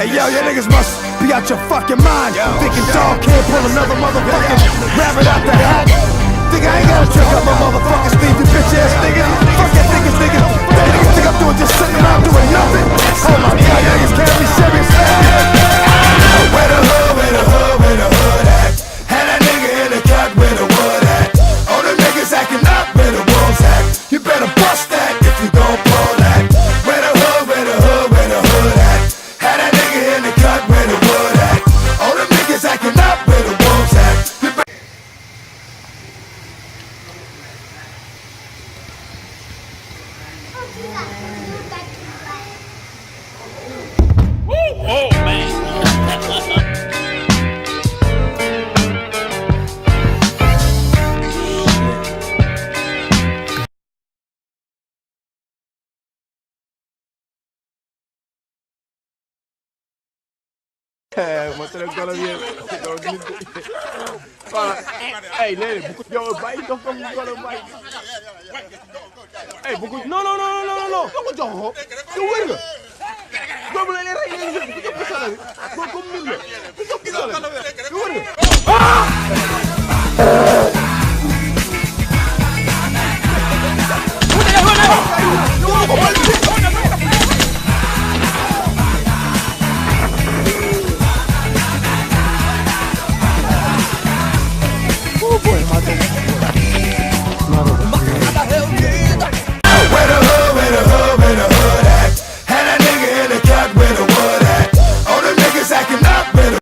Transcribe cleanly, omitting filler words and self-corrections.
Hey yo, you niggas must be out your fucking mind. Thinking dog can't pull another motherfucking rabbit out the hat. Think I ain't gotta trick up my motherfucking sleeve, you bitch ass nigga. Fuck that niggas, nigga. That niggas think I'm doing just sitting around doing nothing. Oh my god, niggas can't be serious. Where the hood, where the hood, where the hood at? Had that nigga in the cut where the wood at. All the niggas acting up where the wolves at. You better bust that if you gon' pull that. Where the hood, where the hood, where the hood at? Had that nigga in the cut where the wood at. All the niggas acting up where the wolves at. Oh man. Mostré el color bien. Hey, nene, buku jawab baik dong kamu kalau baik. Hey, buku no. Kamu jawab. Kau wera. Kau boleh lari ni. Kau kesal. Kau mil. Kau kesal. Kau wera.